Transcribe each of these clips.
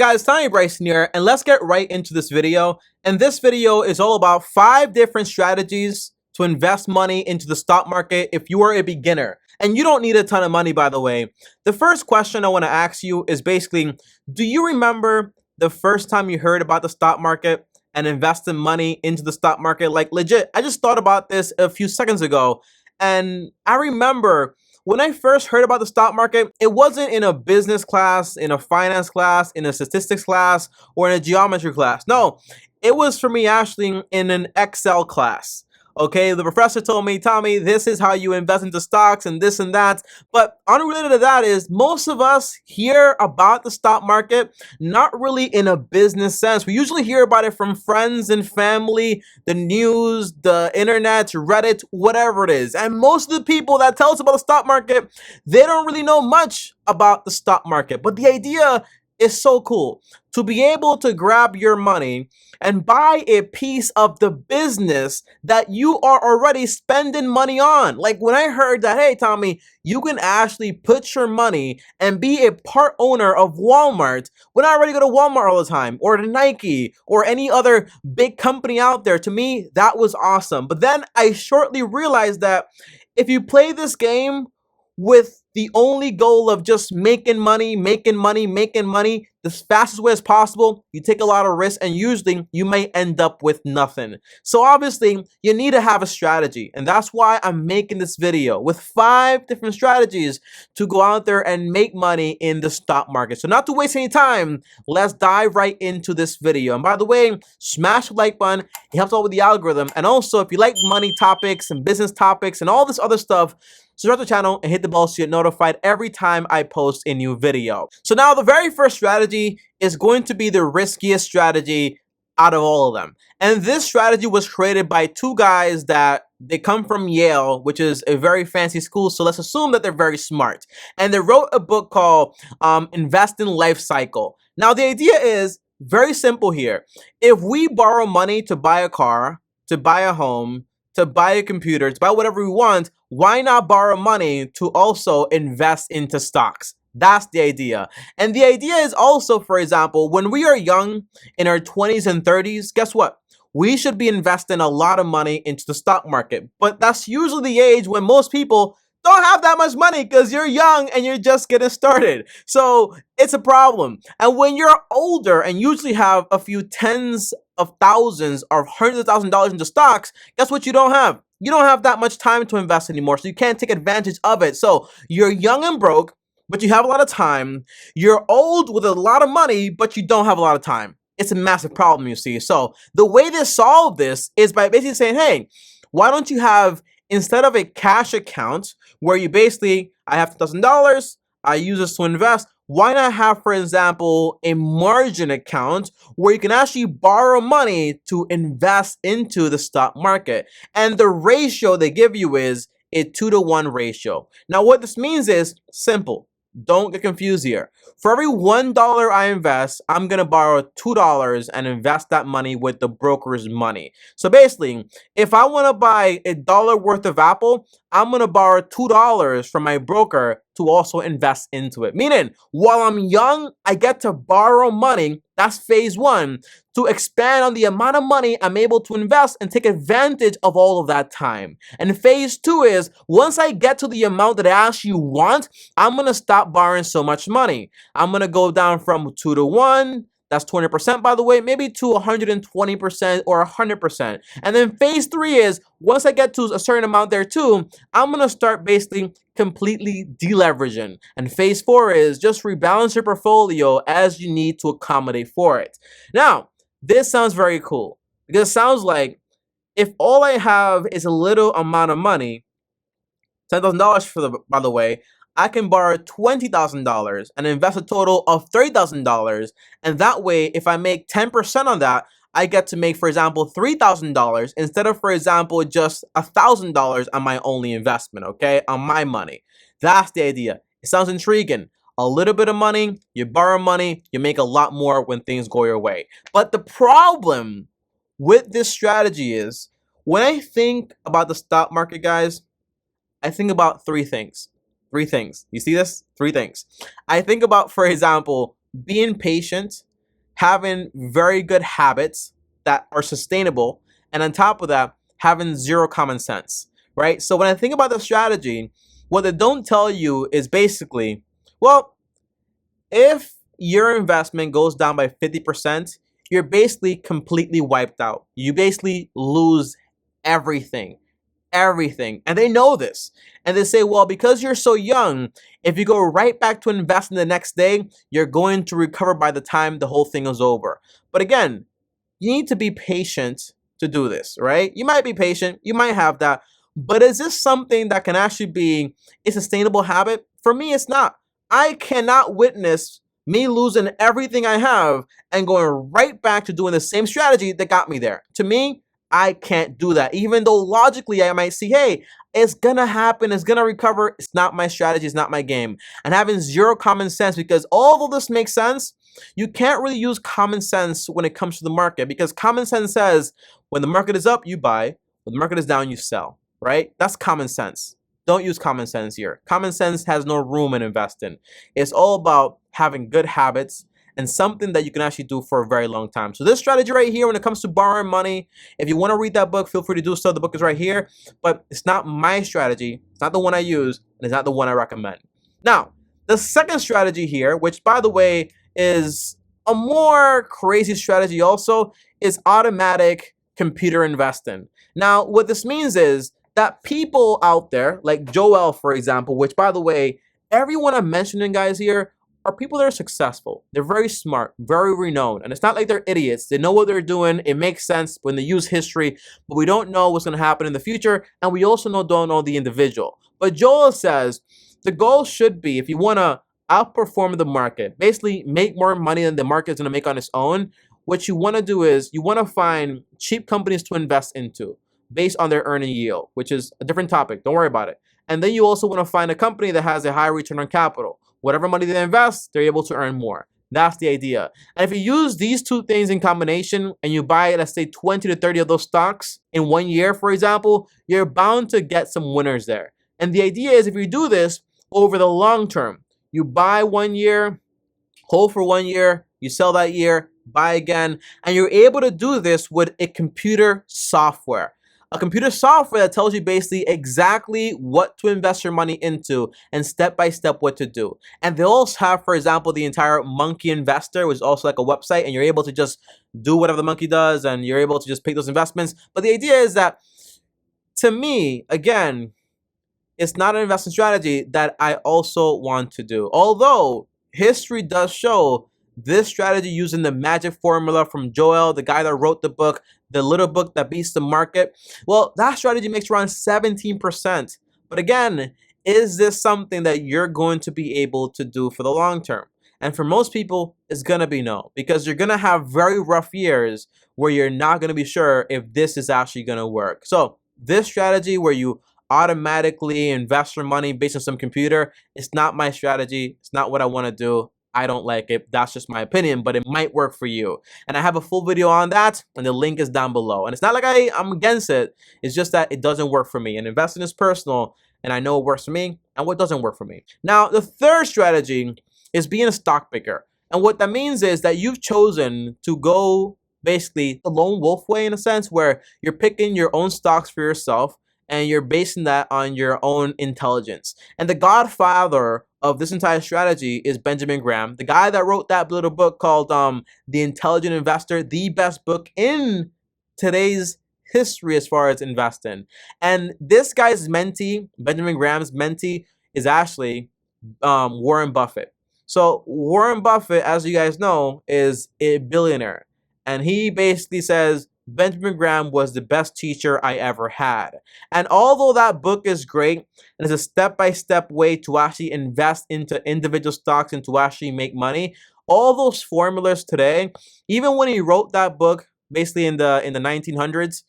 Hey guys, TommyBryson here, and let's get right into this video. And this video is all about 5 different strategies to invest money into the stock market if you are a beginner. And you don't need a ton of money, by the way. The first question I want to ask you is basically, do you remember the first time you heard about the stock market and investing money into the stock market? Like legit, I just thought about this a few seconds ago, and I remember when I first heard about the stock market, it wasn't in a business class, in a finance class, in a statistics class, or in a geometry class. No, it was for me actually in an Excel class. Okay, the professor told me, Tommy, this is how you invest into stocks and this and that. But unrelated to that is most of us hear about the stock market not really in a business sense. We usually hear about it from friends and family, the news, the internet, Reddit, whatever it is. And most of the people that tell us about the stock market, they don't really know much about the stock market. But the idea is so cool to be able to grab your money and buy a piece of the business that you are already spending money on. Like when I heard that, hey, Tommy, you can actually put your money and be a part owner of Walmart when I already go to Walmart all the time, or to Nike, or any other big company out there. To me, that was awesome. But then I shortly realized that if you play this game with the only goal of just making money the fastest way as possible, you take a lot of risks and usually you may end up with nothing. So obviously you need to have a strategy, and that's why I'm making this video with 5 different strategies to go out there and make money in the stock market. So not to waste any time, let's dive right into this video. And by the way, smash the like button. It helps out with the algorithm. And also, if you like money topics and business topics and all this other stuff, subscribe to the channel and hit the bell so you get notified every time I post a new video. So now the very first strategy is going to be the riskiest strategy out of all of them. And this strategy was created by 2 guys that they come from Yale, which is a very fancy school. So let's assume that they're very smart. And they wrote a book called Invest in Life Cycle. Now the idea is very simple here. If we borrow money to buy a car, to buy a home, to buy a computer, to buy whatever we want, why not borrow money to also invest into stocks? That's the idea. And the idea is also, for example, when we are young, in our 20s and 30s, guess what? We should be investing a lot of money into the stock market. But that's usually the age when most people don't have that much money because you're young and you're just getting started. So it's a problem. And when you're older and usually have a few tens of thousands or hundreds of thousands of dollars into stocks, guess what you don't have? You don't have that much time to invest anymore, so you can't take advantage of it. So you're young and broke, but you have a lot of time. You're old with a lot of money, but you don't have a lot of time. It's a massive problem, you see. So the way to solve this is by basically saying, hey, why don't you have, instead of a cash account where you basically, I have $1,000, I use this to invest, why not have, for example, a margin account where you can actually borrow money to invest into the stock market? And the ratio they give you is a 2-to-1 ratio. Now, what this means is simple. Don't get confused here. For every $1 I invest, I'm going to borrow $2 and invest that money with the broker's money. So basically, if I want to buy $1 worth of Apple, I'm going to borrow $2 from my broker to also invest into it. Meaning, while I'm young, I get to borrow money. That's phase 1, to expand on the amount of money I'm able to invest and take advantage of all of that time. And phase 2 is, once I get to the amount that I actually want, I'm going to stop borrowing so much money. I'm going to go down from 2-to-1, that's 20% by the way, maybe to 120% or 100%. And then phase 3 is, once I get to a certain amount there too, I'm going to start basically completely deleveraging. And phase 4 is just rebalance your portfolio as you need to accommodate for it. Now, this sounds very cool because it sounds like if all I have is a little amount of money, $10,000 by the way, I can borrow $20,000 and invest a total of $30,000. And that way, if I make 10% on that, I get to make, for example, $3,000 instead of, for example, just $1,000 on my only investment, okay, on my money. That's the idea. It sounds intriguing. A little bit of money, you borrow money, you make a lot more when things go your way. But the problem with this strategy is, when I think about the stock market, guys, I think about 3 things. 3 things. You see this? 3 things. I think about, for example, being patient, having very good habits that are sustainable, and on top of that, having zero common sense, right? So when I think about the strategy, what they don't tell you is basically, well, if your investment goes down by 50%, you're basically completely wiped out. You basically lose everything. Everything. And they know this. And they say, well, because you're so young, if you go right back to investing the next day, you're going to recover by the time the whole thing is over. But again, you need to be patient to do this, right? You might be patient, you might have that, but is this something that can actually be a sustainable habit? For me, it's not. I cannot witness me losing everything I have and going right back to doing the same strategy that got me there. To me, I can't do that. Even though logically I might see, hey, it's gonna happen, it's gonna recover. It's not my strategy, it's not my game. And having zero common sense, because although this makes sense, you can't really use common sense when it comes to the market, because common sense says when the market is up, you buy. When the market is down, you sell, right? That's common sense. Don't use common sense here. Common sense has no room in investing. It's all about having good habits and something that you can actually do for a very long time. So this strategy right here, when it comes to borrowing money, if you want to read that book, feel free to do so. The book is right here, but it's not my strategy. It's not the one I use, and it's not the one I recommend. Now, the second strategy here, which by the way is a more crazy strategy also, is automatic computer investing. Now, what this means is that people out there, like Joel, for example, which by the way, everyone I'm mentioning, guys, here are people that are successful. They're very smart, very renowned, and it's not like they're idiots. They know what they're doing. It makes sense when they use history, but we don't know what's going to happen in the future, and we also don't know the individual. But Joel says the goal should be, if you want to outperform the market, basically make more money than the market's going to make on its own, what you want to do is you want to find cheap companies to invest into based on their earning yield, which is a different topic. Don't worry about it. And then you also want to find a company that has a high return on capital. Whatever money they invest, they're able to earn more. That's the idea. And if you use these two things in combination and you buy, let's say, 20 to 30 of those stocks in 1 year, for example, you're bound to get some winners there. And the idea is if you do this over the long term, you buy 1 year, hold for 1 year, you sell that year, buy again, and you're able to do this with a computer software. A computer software that tells you basically exactly what to invest your money into and step by step what to do. And they also have, for example, the entire Monkey Investor, which is also like a website, and you're able to just do whatever the monkey does, and you're able to just pick those investments. But the idea is that, to me, again, it's not an investment strategy that I also want to do. Although history does show this strategy using the magic formula from Joel, the guy that wrote the book, the little book that beats the market. Well, that strategy makes around 17%. But again, is this something that you're going to be able to do for the long term? And for most people, it's going to be no, because you're going to have very rough years where you're not going to be sure if this is actually going to work. So this strategy where you automatically invest your money based on some computer, it's not my strategy. It's not what I want to do. I don't like it. That's just my opinion, but it might work for you. And I have a full video on that, and the link is down below. And it's not like I'm against it. It's just that it doesn't work for me. And investing is personal, and I know what works for me and what doesn't work for me. Now, the third strategy is being a stock picker. And what that means is that you've chosen to go basically the lone wolf way, in a sense, where you're picking your own stocks for yourself, and you're basing that on your own intelligence. And the godfather of this entire strategy is Benjamin Graham, the guy that wrote that little book called The Intelligent Investor, the best book in today's history as far as investing. And this guy's mentee, Benjamin Graham's mentee, is actually Warren Buffett. So Warren Buffett, as you guys know, is a billionaire. And he basically says, Benjamin Graham was the best teacher I ever had. And although that book is great and is a step-by-step way to actually invest into individual stocks and to actually make money, all those formulas today, even when he wrote that book, basically in the 1900s,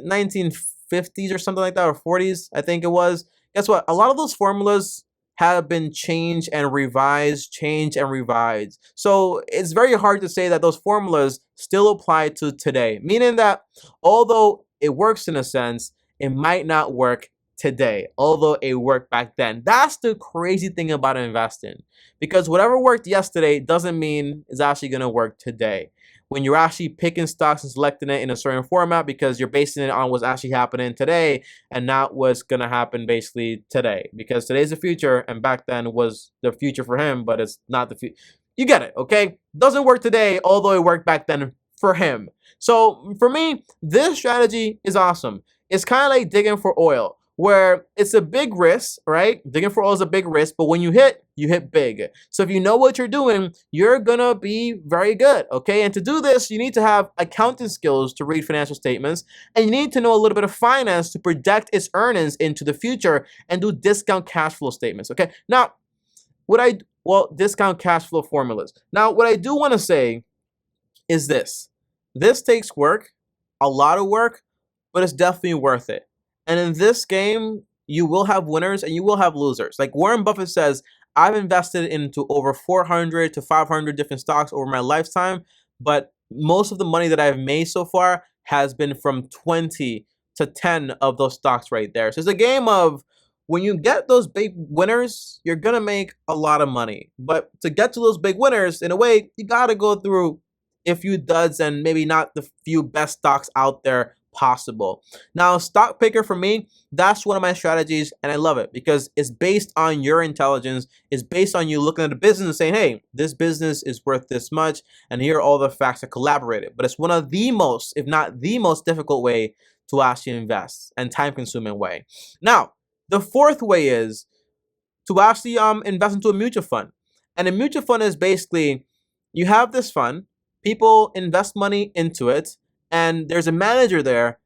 1950s or something like that, or 40s, I think it was, guess what? A lot of those formulas have been changed and revised, changed and revised. So it's very hard to say that those formulas still apply to today, meaning that although it works in a sense, it might not work today, although it worked back then. That's the crazy thing about investing, because whatever worked yesterday doesn't mean it's actually going to work today. When you're actually picking stocks and selecting it in a certain format, because you're basing it on what's actually happening today and not what's going to happen basically today, because today's the future and back then was the future for him, but it's not the future. You get it, okay? Doesn't work today, although it worked back then for him. So for me, this strategy is awesome. It's kind of like digging for oil, where it's a big risk, right? Digging for oil is a big risk, but when you hit big. So if you know what you're doing, you're gonna be very good, okay? And to do this, you need to have accounting skills to read financial statements, and you need to know a little bit of finance to project its earnings into the future and do discount cash flow statements, okay? Now, discount cash flow formulas. Now, what I do wanna say is this. This takes work, a lot of work, but it's definitely worth it. And in this game, you will have winners and you will have losers. Like Warren Buffett says, I've invested into over 400 to 500 different stocks over my lifetime, but most of the money that I've made so far has been from 20 to 10 of those stocks right there. So it's a game of when you get those big winners, you're going to make a lot of money. But to get to those big winners, in a way, you got to go through a few duds and maybe not the few best stocks out there possible. Now, stock picker for me, that's one of my strategies, and I love it because it's based on your intelligence. It's based on you looking at the business and saying, hey, this business is worth this much, and here are all the facts that collaborate it. But it's one of the most, if not the most difficult way to actually invest and time-consuming way. Now, the fourth way is to actually invest into a mutual fund. And a mutual fund is basically, you have this fund, people invest money into it, and there's a manager there,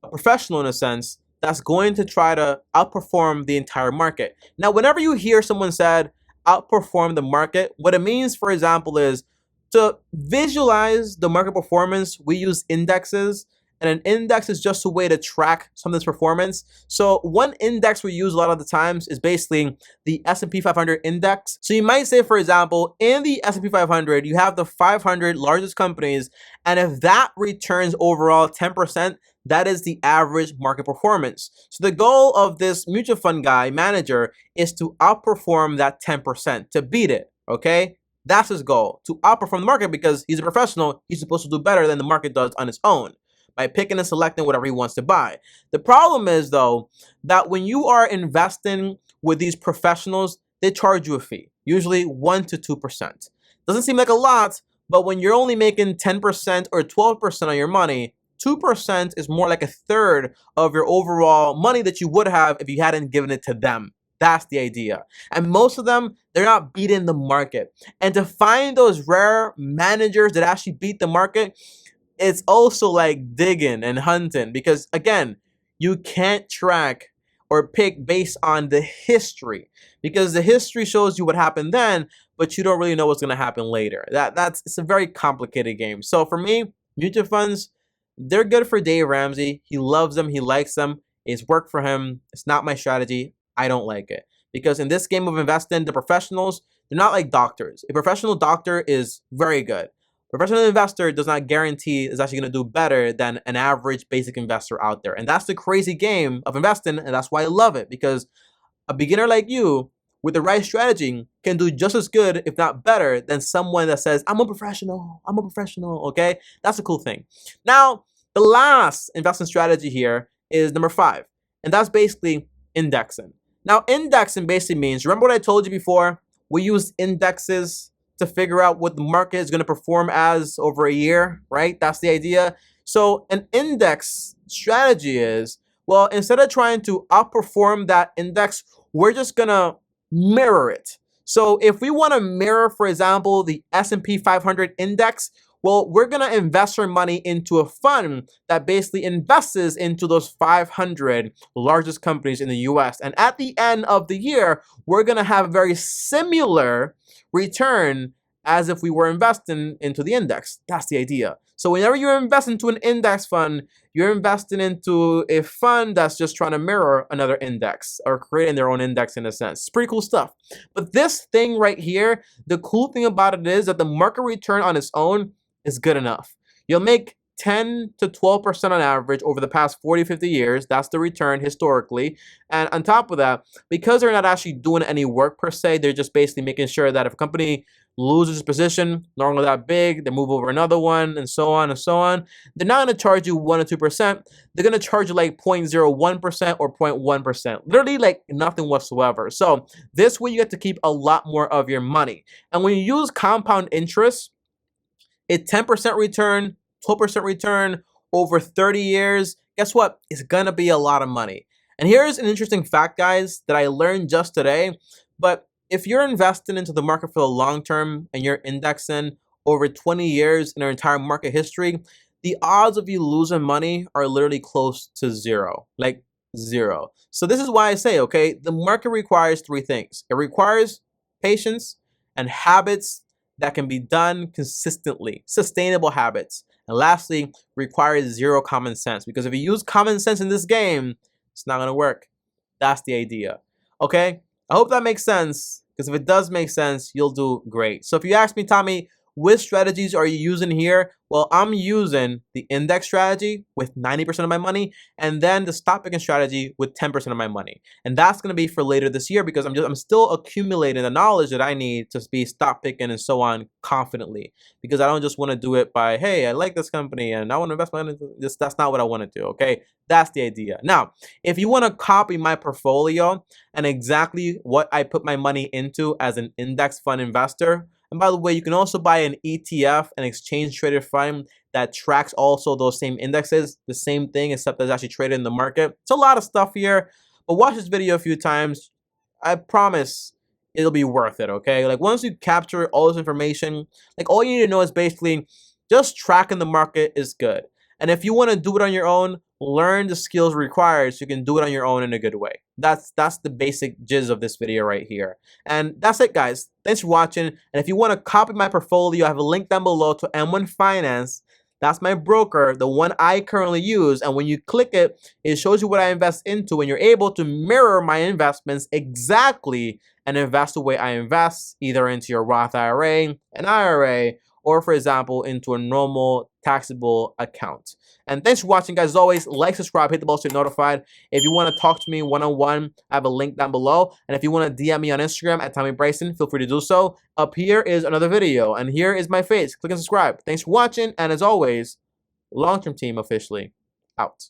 a professional in a sense, that's going to try to outperform the entire market. Now, whenever you hear someone said outperform the market, what it means, for example, is to visualize the market performance, we use indexes. And an index is just a way to track something's performance. So one index we use a lot of the times is basically the S&P 500 index. So you might say, for example, in the S&P 500, you have the 500 largest companies. And if that returns overall 10%, that is the average market performance. So the goal of this mutual fund guy, manager, is to outperform that 10%, to beat it, okay? That's his goal, to outperform the market, because he's a professional. He's supposed to do better than the market does on its own, by picking and selecting whatever he wants to buy. The problem is, though, that when you are investing with these professionals, they charge you a fee, usually 1 to 2%. Doesn't seem like a lot, but when you're only making 10% or 12% on your money, 2% is more like a third of your overall money that you would have if you hadn't given it to them. That's the idea. And most of them, they're not beating the market. And to find those rare managers that actually beat the market, it's also like digging and hunting, because again, you can't track or pick based on the history, because the history shows you what happened then, but you don't really know what's going to happen later. It's a very complicated game. So for me, mutual funds, they're good for Dave Ramsey. He loves them. He likes them. It's worked for him. It's not my strategy. I don't like it, because in this game of investing, the professionals, they're not like doctors. A professional doctor is very good. Professional investor does not guarantee is actually going to do better than an average basic investor out there. And that's the crazy game of investing, and that's why I love it, because a beginner like you with the right strategy can do just as good, if not better, than someone that says, I'm a professional, okay? That's a cool thing. Now, the last investment strategy here is number 5, and that's basically indexing. Now, indexing basically means, remember what I told you before? We use indexes to figure out what the market is going to perform as over a year, right? That's the idea. So an index strategy is, well, instead of trying to outperform that index, we're just going to mirror it. So if we want to mirror, for example, the S&P 500 index, well, we're going to invest our money into a fund that basically invests into those 500 largest companies in the US. And at the end of the year, we're going to have a very similar return as if we were investing into the index. That's the idea. So whenever you invest into an index fund, you're investing into a fund that's just trying to mirror another index or creating their own index in a sense. It's pretty cool stuff. But this thing right here, the cool thing about it is that the market return on its own is good enough. You'll make 10 to 12% on average over the past 40, 50 years. That's the return historically. And on top of that, because they're not actually doing any work per se, they're just basically making sure that if a company loses position, no longer that big, they move over another one, and so on and so on. They're not going to charge you 1 or 2%. They're going to charge you like 0.01% or 0.1%. Literally like nothing whatsoever. So this way you get to keep a lot more of your money. And when you use compound interest, a 10% return, 12% return over 30 years, guess what? It's gonna be a lot of money. And here's an interesting fact, guys, that I learned just today. But if you're investing into the market for the long term and you're indexing over 20 years in our entire market history, the odds of you losing money are literally close to zero, like zero. So this is why I say, okay, the market requires three things. It requires patience and habits that can be done consistently, sustainable habits. And lastly, requires zero common sense, because if you use common sense in this game, it's not gonna work. That's the idea. Okay? I hope that makes sense, because if it does make sense, you'll do great. So if you ask me, Tommy, which strategies are you using here? Well, I'm using the index strategy with 90% of my money, and then the stock picking strategy with 10% of my money. And that's going to be for later this year, because I'm still accumulating the knowledge that I need to be stock picking and so on confidently. Because I don't just want to do it by, hey, I like this company and I want to invest my money into this. That's not what I want to do. Okay, that's the idea. Now, if you want to copy my portfolio and exactly what I put my money into as an index fund investor. And by the way, you can also buy an ETF, an exchange traded fund that tracks also those same indexes, the same thing, except that's actually traded in the market. It's a lot of stuff here, but watch this video a few times. I promise it'll be worth it, okay? Like once you capture all this information, like all you need to know is basically just tracking the market is good. And if you want to do it on your own, learn the skills required so you can do it on your own in a good way. That's the basic gist of this video right here. And that's it, guys. Thanks for watching. And if you want to copy my portfolio, I have a link down below to M1 Finance. That's my broker, the one I currently use. And when you click it, it shows you what I invest into, and you're able to mirror my investments exactly and invest the way I invest, either into your Roth IRA, an IRA, or for example, into a normal taxable account. And thanks for watching, guys. As always, like, subscribe, hit the bell so you're notified. If you want to talk to me one-on-one, I have a link down below. And if you want to DM me on Instagram at TommyBryson, feel free to do so. Up here is another video, and here is my face. Click and subscribe. Thanks for watching, and as always, long-term team officially out.